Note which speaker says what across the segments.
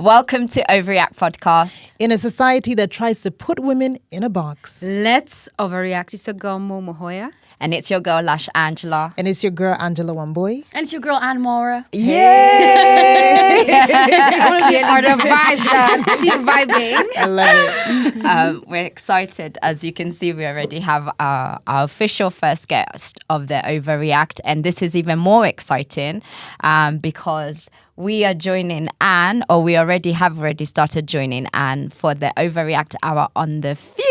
Speaker 1: Welcome to OVAReact podcast.
Speaker 2: In a society that tries to put women in a box.
Speaker 3: Let's overreact. It's your girl Mo Mahoya.
Speaker 1: And it's your girl Lash Angela.
Speaker 2: And it's your girl Angela Wamboy.
Speaker 4: And it's your girl Anne Mwaura.
Speaker 1: Yay!
Speaker 3: I want to be part of vibes, team vibing.
Speaker 2: I love it.
Speaker 1: We're excited. As you can see, we already have our official first guest of the OVAReact. And this is even more exciting because we are joining Anne, or we already started joining Anne for the OVAReact Hour on the Fuse.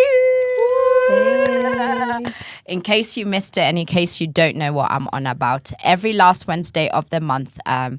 Speaker 1: In case you missed it and in case you don't know what I'm on about, every last Wednesday of the month on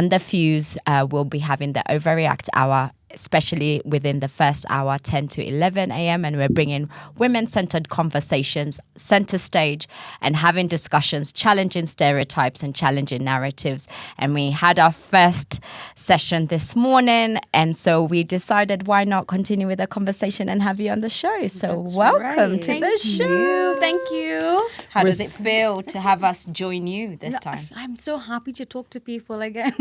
Speaker 1: the Fuse, we'll be having the OVAReact Hour, especially within the first hour, 10 to 11 a.m. And we're bringing women-centered conversations center stage and having discussions, challenging stereotypes and challenging narratives. And we had our first session this morning. And so we decided, why not continue with the conversation and have you on the show? So welcome to the show.
Speaker 4: Thank you.
Speaker 1: How does it feel to have us join you this time?
Speaker 4: I'm so happy to talk to people again.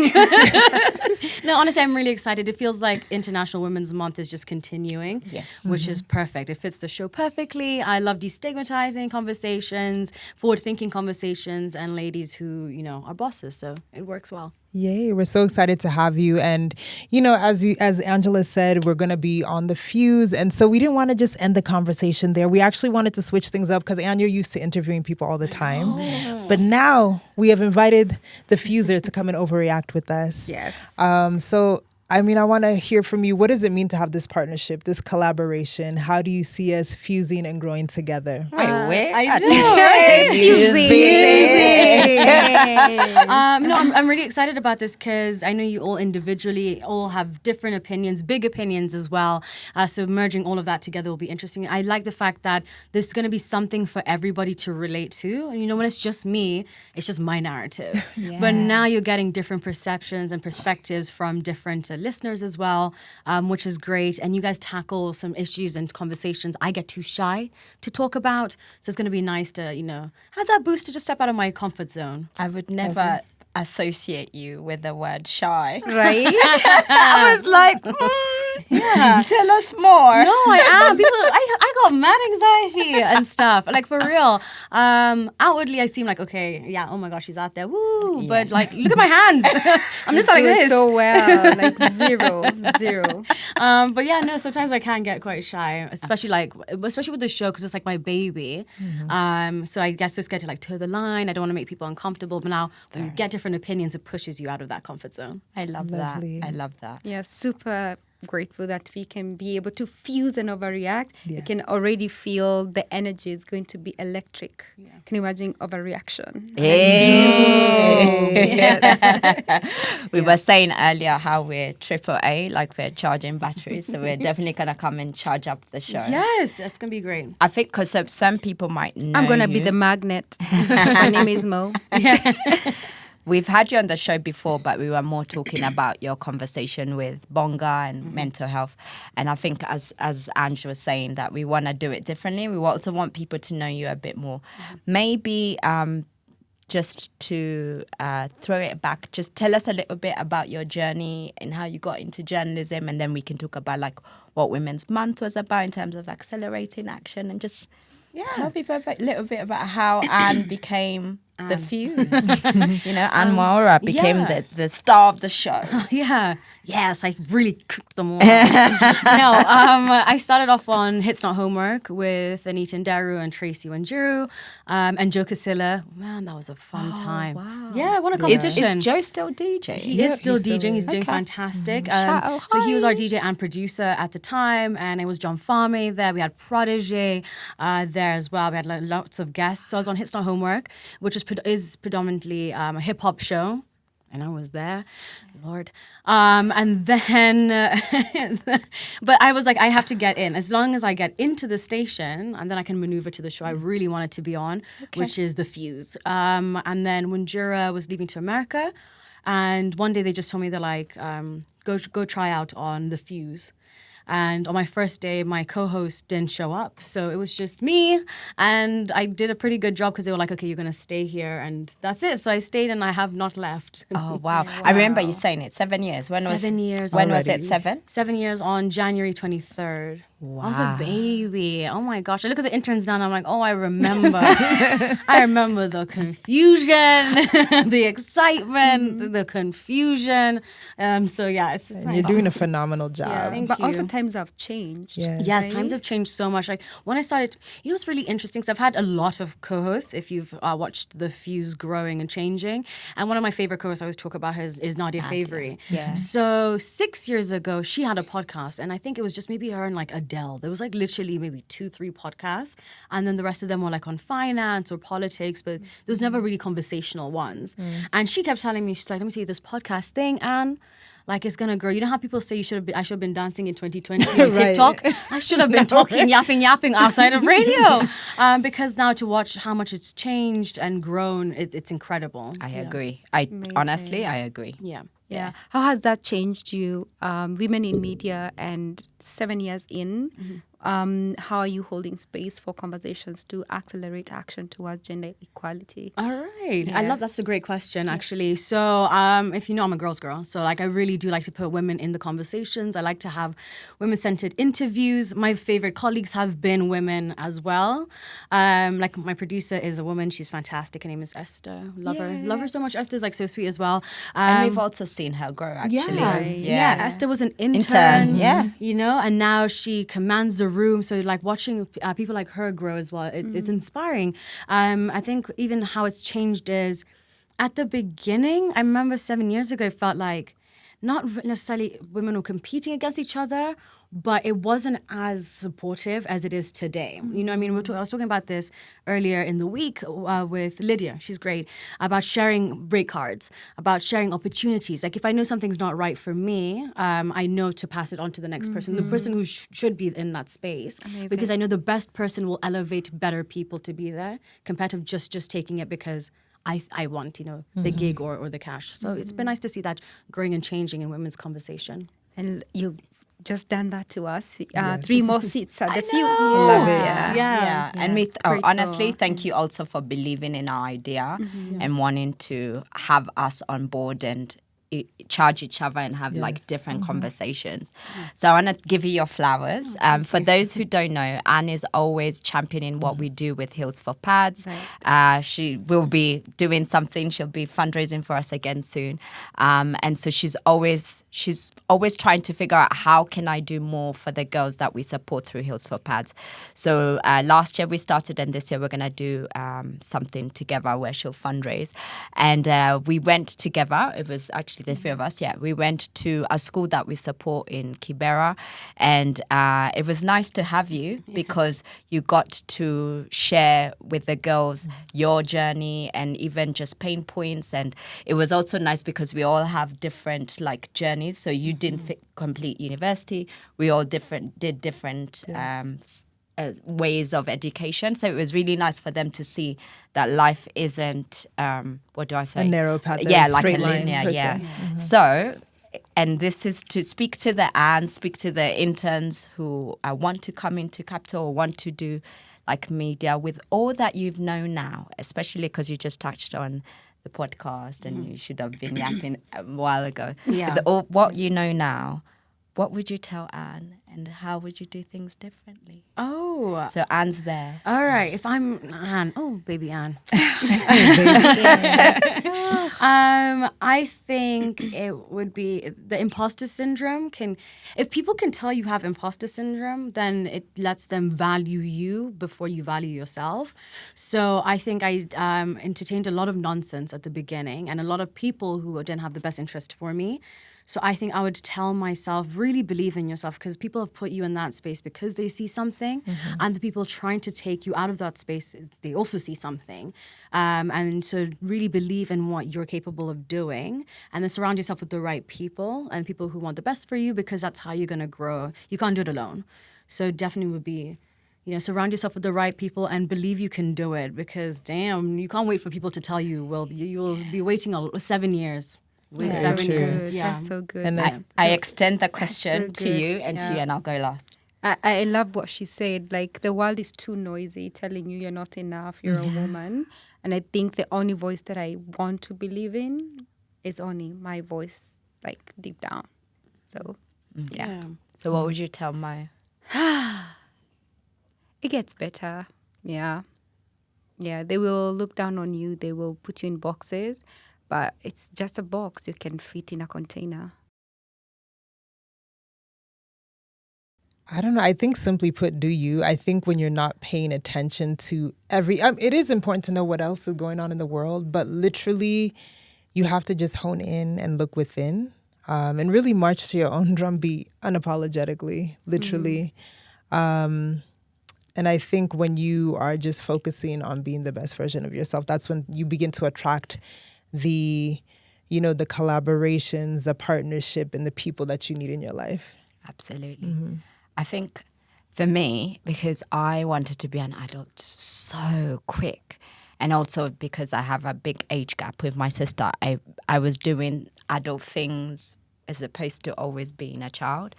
Speaker 4: No, honestly, I'm really excited. It feels like International Women's Month is just continuing, which is perfect. It fits the show perfectly. I love destigmatizing conversations, forward-thinking conversations, and ladies who, you know, are bosses. So it works well.
Speaker 2: Yay, we're so excited to have you. And, you know, as Angela said, we're going to be on the Fuse. And so we didn't want to just end the conversation there. We actually wanted to switch things up because, Anne, you're used to interviewing people all the time. But now we have invited the Fuser to come and overreact with us.
Speaker 3: Yes.
Speaker 2: So, I mean, I want to hear from you. What does it mean to have this partnership, this collaboration? How do you see us fusing and growing together?
Speaker 1: Wait,
Speaker 4: I know, right? No, I'm really excited about this because I know you all individually all have different opinions, big opinions as well. So merging all of that together will be interesting. I like the fact that there's going to be something for everybody to relate to. And you know, when it's just me, it's just my narrative. But now you're getting different perceptions and perspectives from different listeners as well, which is great. And you guys tackle some issues and conversations I get too shy to talk about. So it's going to be nice to, you know, have that boost to just step out of my comfort zone.
Speaker 1: I would never associate you with the word shy.
Speaker 3: Right?
Speaker 1: I was like, tell us more.
Speaker 4: No, I am. People, I got mad anxiety and stuff. Like, for real. Outwardly, I seem like, okay, yeah, oh my gosh, she's out there. Woo.
Speaker 1: Yeah.
Speaker 4: But, like, look at my hands. I'm just like
Speaker 3: Do it
Speaker 4: this.
Speaker 3: so well, like zero.
Speaker 4: But yeah, no, sometimes I can get quite shy, especially with the show, because it's like my baby. So I get so scared to like toe the line. I don't want to make people uncomfortable. But now when you get different opinions, it pushes you out of that comfort zone.
Speaker 1: I love
Speaker 2: Lovely.
Speaker 1: that. I love that.
Speaker 3: Yeah, super grateful that we can be able to fuse and overreact. You can already feel the energy is going to be electric. Can you imagine overreaction?
Speaker 1: We were saying earlier how we're AAA, like we're charging batteries. So we're definitely going to come and charge up the show.
Speaker 4: Yes, that's going to be great.
Speaker 1: I think because some people might know
Speaker 3: I'm going to be
Speaker 1: you.
Speaker 3: the magnet. My name is Mo.
Speaker 1: We've had you on the show before, but we were more talking about your conversation with Bonga and mental health. And I think as Ange was saying, that we want to do it differently. We also want people to know you a bit more. Maybe just to throw it back, just tell us a little bit about your journey and how you got into journalism. And then we can talk about like what Women's Month was about in terms of accelerating action, and just tell people a little bit about how Anne became the Fuse. You know, Anne Mwaura became the star of the show.
Speaker 4: Yes, I really cooked them all. I started off on Hits Not Homework with Anita Nderu and Tracy Wanjiru and Joe Casilla. Man, that was a fun time.
Speaker 1: Wow.
Speaker 4: Yeah, I won a competition.
Speaker 1: Is Joe still DJ?
Speaker 4: He is still
Speaker 2: he still
Speaker 4: DJing.
Speaker 2: is.
Speaker 4: He's doing
Speaker 1: Okay.
Speaker 4: fantastic.
Speaker 1: Shout
Speaker 4: So he was
Speaker 1: hi.
Speaker 4: our DJ and producer at the time, and it was John Farme there. We had Prodigy there as well. We had like, lots of guests. So I was on Hits Not Homework, which is predominantly a hip hop show. And I was there, Lord. And then, but I was like, I have to get in. As long as I get into the station, and then I can maneuver to the show I really wanted to be on, which is The Fuse. And then when Jura was leaving to America, and one day they just told me, they're like, go try out on The Fuse. And on my first day, my co-host didn't show up. So it was just me. And I did a pretty good job because they were like, okay, you're going to stay here. And that's it. So I stayed and I have not left.
Speaker 1: Oh, wow. I remember you saying it, 7 years. When
Speaker 4: 7 years
Speaker 1: When was
Speaker 2: already.
Speaker 1: it, 7?
Speaker 4: 7 years on January 23rd.
Speaker 1: Wow.
Speaker 4: I was a baby. Oh my gosh. I look at the interns now and I'm like, oh, I remember. I remember the confusion, the excitement, the confusion. So yeah, it's
Speaker 2: And
Speaker 4: nice.
Speaker 2: you're doing a phenomenal job.
Speaker 4: Thank
Speaker 3: But also
Speaker 4: you.
Speaker 3: times have changed.
Speaker 2: Yeah.
Speaker 4: Yes,
Speaker 3: Right?
Speaker 4: times have changed so much. Like when I started, you know, it's really interesting because I've had a lot of co-hosts. If you've watched the Fuse growing and changing, and one of my favorite co-hosts I always talk about is Nadia Favori.
Speaker 1: Yeah.
Speaker 4: So 6 years ago, she had a podcast, and I think it was just maybe her and like Adele. There was like literally maybe 2-3 podcasts, and then the rest of them were like on finance or politics, but there was never really conversational ones. And she kept telling me, she's like, "Let me tell you this podcast thing, Anne. Like it's gonna grow. You know how people say I should have been dancing in 2020 on
Speaker 2: Right.
Speaker 4: TikTok? I should have been talking, yapping outside of radio. Because now to watch how much it's changed and grown, it's incredible.
Speaker 1: I
Speaker 4: Yeah.
Speaker 1: agree. Honestly, I agree.
Speaker 4: Yeah.
Speaker 3: Yeah. How has that changed you, women in media, and 7 years in? How are you holding space for conversations to accelerate action towards gender equality?
Speaker 4: All right. I
Speaker 3: Yeah.
Speaker 4: love that's a great question actually. So if you know, I'm a girl's girl. So like I really do like to put women in the conversations. I like to have women-centered interviews. My favorite colleagues have been women as well. Like my producer is a woman. She's fantastic. Her name is Esther. Love her. Love her so much. Esther's like so sweet as well.
Speaker 1: And we've also seen her grow, actually.
Speaker 4: Yeah. Esther was an intern.
Speaker 1: Yeah.
Speaker 4: You know, and now she commands the room. So like watching people like her grow as well, it's inspiring. I think even how it's changed is at the beginning, I remember 7 years ago, it felt like not necessarily women were competing against each other, but it wasn't as supportive as it is today. You know what I mean? I was talking about this earlier in the week with Lydia. She's great. About sharing rate cards, about sharing opportunities. Like if I know something's not right for me, I know to pass it on to the next person, the person who should be in that space.
Speaker 3: Amazing.
Speaker 4: Because I know the best person will elevate better people to be there compared to just taking it because I want, you know, the gig or the cash. So it's been nice to see that growing and changing in women's conversation.
Speaker 3: And you've just done that to us. 3 more seats at the Fuse.
Speaker 2: Love it.
Speaker 1: Yeah. And we
Speaker 3: Grateful.
Speaker 1: honestly, thank you also for believing in our idea and wanting to have us on board and charge each other and have like different conversations. So I want to give you your flowers. For those who don't know, Anne is always championing what we do with Heels for Pads. She will be doing something. She'll be fundraising for us again soon. And so she's always trying to figure out how can I do more for the girls that we support through Heels for Pads. So last year we started, and this year we're going to do something together where she'll fundraise. And we went together. It was actually the 3 of us. Yeah, we went to a school that we support in Kibera, and it was nice to have you because you got to share with the girls your journey and even just pain points. And it was also nice because we all have different like journeys. So you didn't complete university. We all did different ways of education. So it was really nice for them to see that life isn't, what do I say?
Speaker 2: A narrow path.
Speaker 1: Yeah,
Speaker 2: a
Speaker 1: like
Speaker 2: straight
Speaker 1: a
Speaker 2: line,
Speaker 1: linear,
Speaker 2: per
Speaker 1: yeah.
Speaker 2: se.
Speaker 1: So, and this is to speak to the Anne, speak to the interns who want to come into Capital or want to do like media with all that you've known now, especially because you just touched on the podcast and you should have been yapping a while ago.
Speaker 4: Yeah.
Speaker 1: With all, what you know now, what would you tell Anne and how would you do things differently?
Speaker 4: Oh.
Speaker 1: So Anne's there.
Speaker 4: All right. If I'm Anne, baby Anne. I think it would be the imposter syndrome. If people can tell you have imposter syndrome, then it lets them value you before you value yourself. So I think I entertained a lot of nonsense at the beginning and a lot of people who didn't have the best interest for me. So I think I would tell myself, really believe in yourself, because people have put you in that space because they see something, and the people trying to take you out of that space, they also see something. And so really believe in what you're capable of doing, and then surround yourself with the right people and people who want the best for you, because that's how you're going to grow. You can't do it alone. So definitely would be, surround yourself with the right people and believe you can do it, because damn, you can't wait for people to tell you, well, you will be waiting 7 years. with
Speaker 2: Very
Speaker 4: 7
Speaker 2: true.
Speaker 4: years.
Speaker 3: Good.
Speaker 4: Yeah.
Speaker 3: That's so good.
Speaker 2: And then,
Speaker 1: I extend the question
Speaker 3: so
Speaker 1: to
Speaker 3: good.
Speaker 1: you and to you, and I'll go last.
Speaker 3: I love what she said. Like, the world is too noisy, telling you you're not enough, you're a woman. And I think the only voice that I want to believe in is only my voice, like, deep down. So, yeah.
Speaker 1: So what would you tell Mo?
Speaker 3: It gets better. Yeah. Yeah. They will look down on you. They will put you in boxes. But it's just a box you can fit in a container.
Speaker 2: I don't know. I think simply put, do you? I think when you're not paying attention to it is important to know what else is going on in the world, but literally you have to just hone in and look within, and really march to your own drumbeat unapologetically, literally. And I think when you are just focusing on being the best version of yourself, that's when you begin to attract the collaborations, the partnership, and the people that you need in your life.
Speaker 1: Absolutely. I think for me, because I wanted to be an adult so quick, and also because I have a big age gap with my sister, I was doing adult things as opposed to always being a child.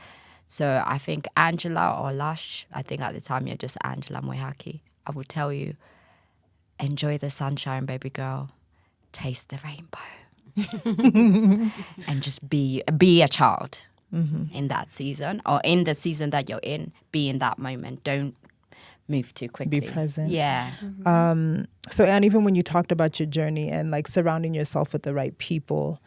Speaker 1: So I think Angela or Lush, I think at the time you're just Angela Moihaki, I would tell you, enjoy the sunshine, baby girl, taste the rainbow, and just be a child. In that season, or in the season that you're in, be in that moment. Don't move too quickly.
Speaker 2: Be present.
Speaker 1: Yeah.
Speaker 2: So, Anne, even when you talked about your journey and like surrounding yourself with the right people,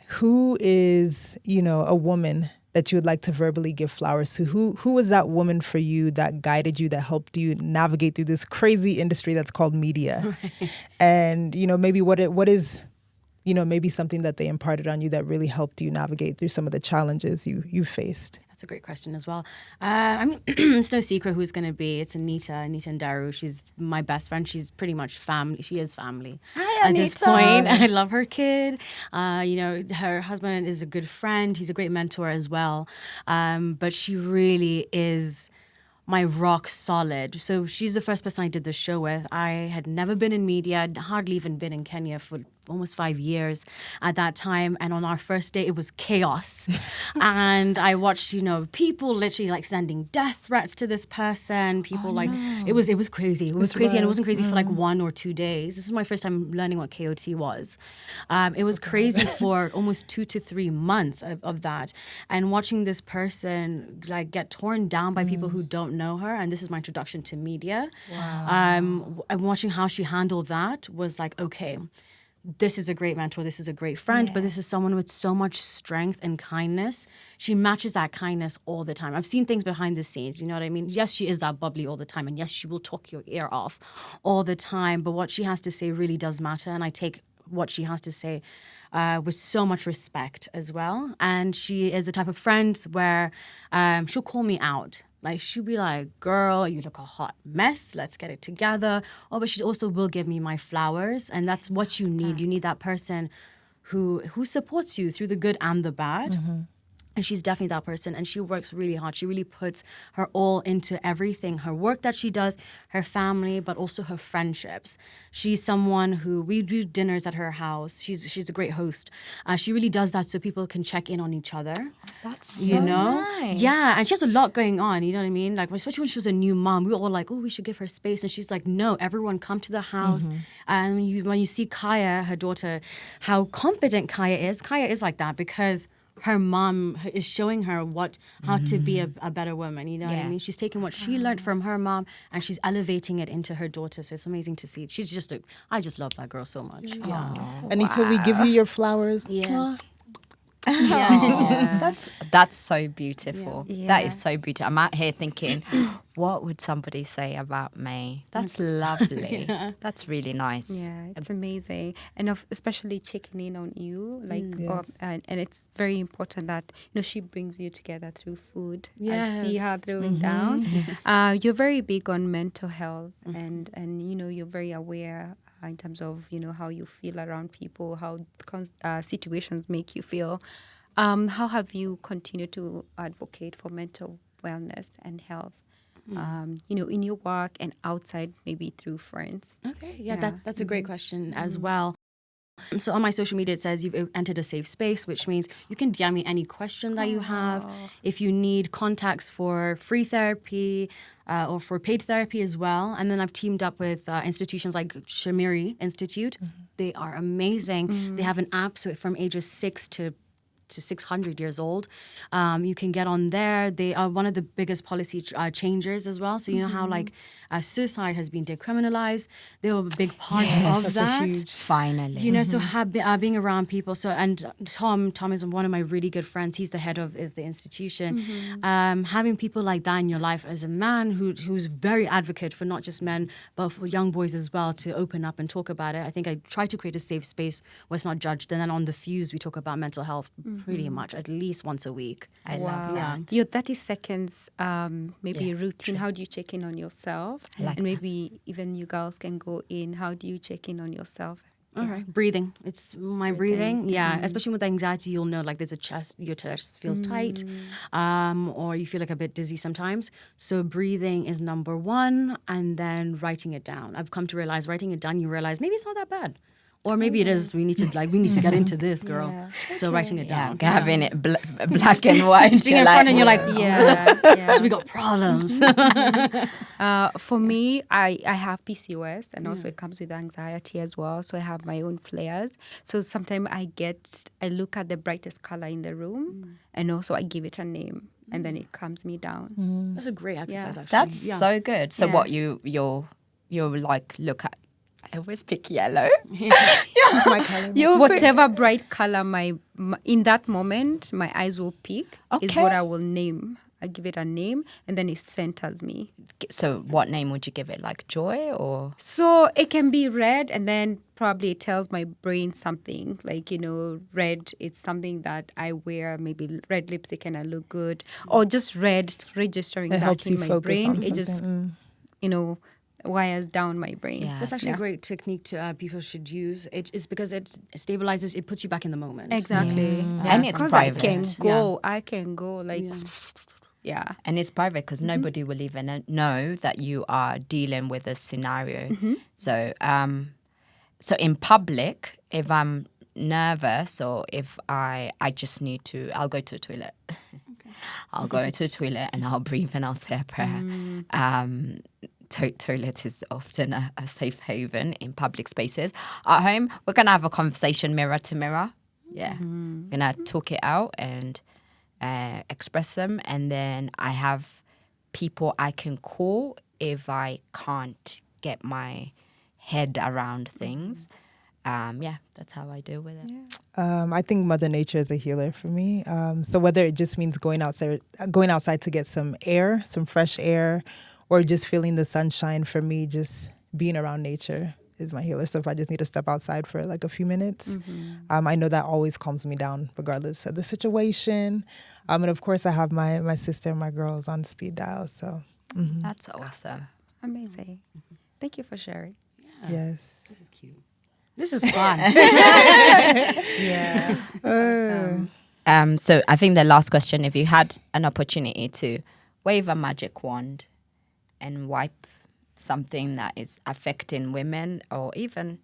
Speaker 2: who is, a woman that you would like to verbally give flowers to? Who was that woman for you that guided you, that helped you navigate through this crazy industry that's called media? Right. And, maybe what is maybe something that they imparted on you that really helped you navigate through some of the challenges you faced?
Speaker 4: That's a great question as well. I mean, it's no secret who's going to be. It's Anita and Daru. She's my best friend. She's pretty much family. She is family.
Speaker 1: Hi,
Speaker 4: At this
Speaker 1: Anita.
Speaker 4: point. I love her kid. Her husband is a good friend. He's a great mentor as well. But she really is my rock solid. So she's the first person I did the show with. I had never been in media, I'd hardly even been in Kenya for almost 5 years at that time. And on our first day, it was chaos. And I watched, people literally like sending death threats to this person. People it was crazy. It was crazy. And it wasn't crazy for like 1 or 2 days. This is my first time learning what KOT was. It was crazy for almost 2 to 3 months of that. And watching this person like get torn down by people who don't know her. And this is my introduction to media. Wow. And watching how she handled that was like, okay, this is a great mentor, this is a great friend, but this is someone with so much strength and kindness. She matches that kindness all the time. I've seen things behind the scenes, you know what I mean? Yes, she is that bubbly all the time, and yes, she will talk your ear off all the time, but what she has to say really does matter, and I take what she has to say with so much respect as well. And she is the type of friend where she'll call me out. Like, she'll be like, girl, you look a hot mess. Let's get it together. Oh, but she also will give me my flowers. And that's what you need. You need that person who supports you through the good and the bad. Mm-hmm. And she's definitely that person. And she works really hard. She really puts her all into everything. Her work that she does, her family, but also her friendships. She's someone who, we do dinners at her house. She's a great host. She really does that so people can check in on each other.
Speaker 1: That's so nice.
Speaker 4: Yeah, and she has a lot going on, you know what I mean? Like, especially when she was a new mom, we were all like, oh, we should give her space. And she's like, no, everyone come to the house. Mm-hmm. And when you see Kaya, her daughter, how confident Kaya is like that because her mom is showing her how to be a better woman, you know what I mean? She's taking what she learned from her mom and she's elevating it into her daughter. So it's amazing to see. I just love that girl so much. Yeah.
Speaker 2: Anita, we give you your flowers.
Speaker 4: Yeah.
Speaker 1: That's so beautiful.
Speaker 3: Yeah.
Speaker 1: That is so beautiful. I'm out here thinking, what would somebody say about me? That's lovely. That's really nice.
Speaker 3: Yeah, it's amazing, and especially checking in on you, like, and it's very important that she brings you together through food.
Speaker 4: Yes.
Speaker 3: I see her throwing down. You're very big on mental health, and you're very aware. In terms of how you feel around people, how situations make you feel. How have you continued to advocate for mental wellness and health? In your work and outside, maybe through friends.
Speaker 4: Okay, yeah. That's a great question as well. So on my social media, it says you've entered a safe space, which means you can DM me any question that you have. If you need contacts for free therapy or for paid therapy as well. And then I've teamed up with institutions like Shamiri Institute. They are amazing. They have an app, so from ages 6 to 600 years old. You can get on there. They are one of the biggest policy changers as well. So you know how like suicide has been decriminalized. They were a big part of that.
Speaker 1: Finally.
Speaker 4: You know, so being around people. So and Tom is one of my really good friends. He's the head of the institution. Having people like that in your life as a man who's very advocate for not just men but for young boys as well to open up and talk about it. I think I try to create a safe space where it's not judged. And then on the Fuse, we talk about mental health pretty much at least once a week.
Speaker 1: I love that.
Speaker 3: Your 30 seconds maybe routine. How do you check in on yourself? And maybe even you girls can go in. How do you check in on yourself?
Speaker 4: All right, breathing. It's my breathing. Yeah, especially with anxiety, you'll know like there's your chest feels tight, or you feel like a bit dizzy sometimes. So breathing is number one, and then writing it down. I've come to realize writing it down, you realize maybe it's not that bad. Or maybe it is. We need to get into this, girl.
Speaker 3: Yeah.
Speaker 4: So writing it down,
Speaker 1: Having it black and white.
Speaker 4: being in front, and you're like,
Speaker 3: Yeah.
Speaker 4: so we got problems.
Speaker 3: For me, I have PCOS, and also it comes with anxiety as well. So I have my own flares. So sometimes I look at the brightest color in the room, and also I give it a name, and then it calms me down.
Speaker 4: That's a great exercise. Actually,
Speaker 1: That's so good. So
Speaker 3: Yeah.
Speaker 1: what you'll like look at? I always pick yellow.
Speaker 2: It's my color.
Speaker 3: Whatever bright color in that moment my eyes will pick is
Speaker 1: Okay.
Speaker 3: what I will name. I give it a name, and then it centers me.
Speaker 1: So what name would you give it? Like joy or?
Speaker 3: So it can be red, and then probably it tells my brain something like, red, it's something that I wear, maybe red lipstick and I look good, or just red registering
Speaker 2: It
Speaker 3: that
Speaker 2: helps
Speaker 3: in
Speaker 2: you
Speaker 3: my
Speaker 2: focus
Speaker 3: brain.
Speaker 2: on
Speaker 3: It just,
Speaker 2: something.
Speaker 3: wires down my brain.
Speaker 1: Yeah.
Speaker 4: That's actually a great technique to people should use. It is because it stabilizes. It puts you back in the moment.
Speaker 3: Exactly.
Speaker 1: Yes.
Speaker 3: Yeah.
Speaker 1: And it's
Speaker 3: 'Cause
Speaker 1: private.
Speaker 3: I can go like, yeah.
Speaker 1: And it's private because nobody will even know that you are dealing with a scenario. So, so in public, if I'm nervous or if I just need to, I'll go to the toilet. I'll go to the toilet and I'll breathe and I'll say a prayer. Toilet is often a safe haven in public spaces. At home, we're going to have a conversation mirror to mirror. Yeah. We're going to talk it out and express them. And then I have people I can call if I can't get my head around things. That's how I deal with it.
Speaker 2: I think Mother Nature is a healer for me. So whether it just means going outside to get some air, some fresh air, or just feeling the sunshine, for me, just being around nature is my healer. So if I just need to step outside for like a few minutes, I know that always calms me down regardless of the situation. And of course, I have my sister and my girls on speed dial. So
Speaker 1: That's awesome.
Speaker 3: Amazing. Thank you for sharing.
Speaker 2: yes.
Speaker 4: This is cute. This is fun.
Speaker 1: So I think the last question, if you had an opportunity to wave a magic wand and wipe something that is affecting women or even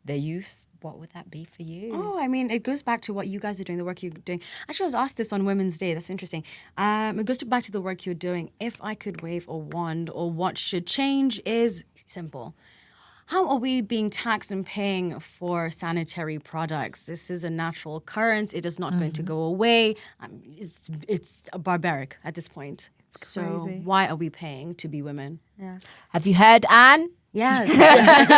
Speaker 1: the youth, what would that be for you?
Speaker 4: Oh, I mean, it goes back to what you guys are doing, the work you're doing. Actually, I was asked this on Women's Day. That's interesting. It goes back to the work you're doing. If I could wave a wand, or what should change, is simple. How are we being taxed and paying for sanitary products? This is a natural occurrence. It is not going to go away. It's barbaric at this point. So
Speaker 3: crazy.
Speaker 4: why are we paying to be women?
Speaker 3: Yeah.
Speaker 1: Have you heard, Anne?
Speaker 4: Yes.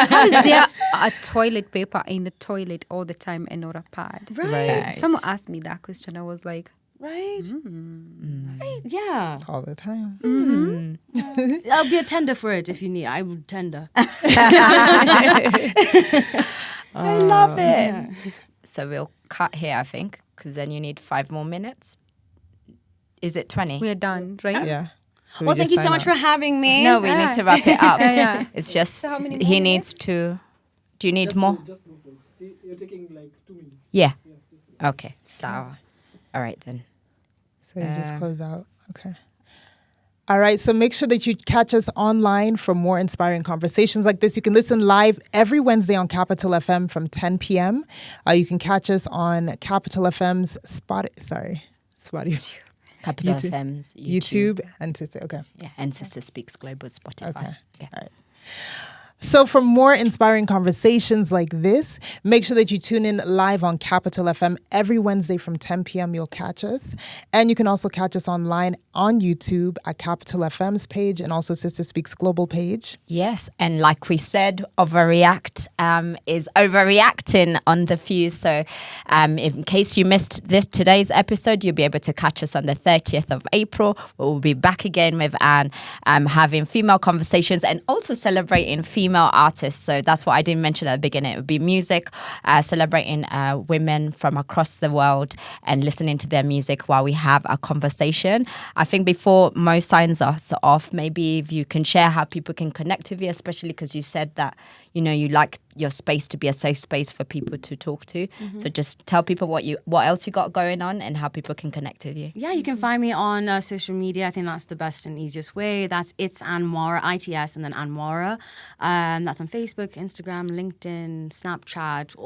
Speaker 3: How is there a toilet paper in the toilet all the time and not a pad?
Speaker 4: Right.
Speaker 3: Someone asked me that question. I was like,
Speaker 4: Right? Right? Yeah.
Speaker 2: All the time.
Speaker 4: I'll be a tender for it if you need. I would tender.
Speaker 1: I love it. So we'll cut here, I think, because then you need 5 more minutes. Is it 20?
Speaker 3: we're done, right?
Speaker 2: Yeah. So
Speaker 4: Well,
Speaker 2: we
Speaker 4: thank
Speaker 2: just
Speaker 4: you so
Speaker 2: sign
Speaker 4: much
Speaker 2: up.
Speaker 4: for having me.
Speaker 1: No, we need to wrap it up.
Speaker 3: Yeah.
Speaker 1: It's just,
Speaker 3: how many
Speaker 1: he
Speaker 3: more
Speaker 1: needs to, do you need more?
Speaker 5: Just go for it. See, you're taking like 2 minutes.
Speaker 1: Yeah.
Speaker 5: Yeah, just go.
Speaker 1: Okay, so, all right then.
Speaker 2: So you just close out. Okay. All right, so make sure that you catch us online for more inspiring conversations like this. You can listen live every Wednesday on Capital FM from 10 p.m. You can catch us on Capital FM's Spotify.
Speaker 1: Capital
Speaker 2: YouTube.
Speaker 1: FM's
Speaker 2: YouTube and Sister. Okay.
Speaker 1: Yeah, and Sister Speaks Global Spotify.
Speaker 2: Okay.
Speaker 1: Yeah.
Speaker 2: All right. So for more inspiring conversations like this, make sure that you tune in live on Capital FM every Wednesday from 10 p.m. You'll catch us. And you can also catch us online on YouTube at Capital FM's page and also Sister Speaks Global page.
Speaker 1: Yes, and like we said, OVAReact is overreacting on the Fuse. So in case you missed today's episode, you'll be able to catch us on the 30th of April. We'll be back again with Anne having female conversations and also celebrating female artists. So that's what I didn't mention at the beginning. It would be music, celebrating women from across the world and listening to their music while we have a conversation. I think before Mo signs us off, maybe if you can share how people can connect with you, especially because you said that, you know, you like your space to be a safe space for people to talk to. So just tell people what else you got going on and how people can connect with you.
Speaker 4: Yeah, you can find me on social media. I think that's the best and easiest way. That's It's Anne Mwaura, ITS, and then Anne Mwaura. That's on Facebook, Instagram, LinkedIn, Snapchat,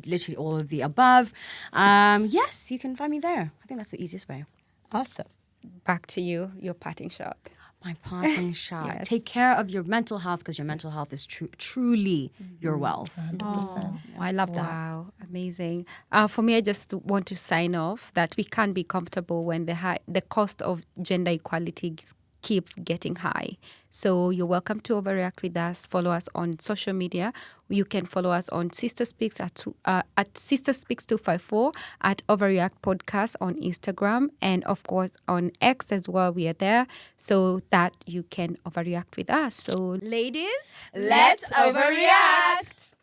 Speaker 4: literally all of the above. Yes, you can find me there. I think that's the easiest way.
Speaker 1: Awesome.
Speaker 3: Back to you, your parting shot.
Speaker 4: My parting shot.
Speaker 3: Yes.
Speaker 4: Take care of your mental health because your mental health is truly your wealth.
Speaker 2: 100%.
Speaker 1: I love that.
Speaker 3: Wow, amazing. For me, I just want to sign off that we can't be comfortable when the cost of gender equality keeps getting high. So you're welcome to OVAReact with us. Follow us on social media. You can follow us on Sister Speaks at Sister Speaks 254, at OVAReact Podcast on Instagram, and of course on X as well. We are there so that you can OVAReact with us. So ladies,
Speaker 1: Let's overreact.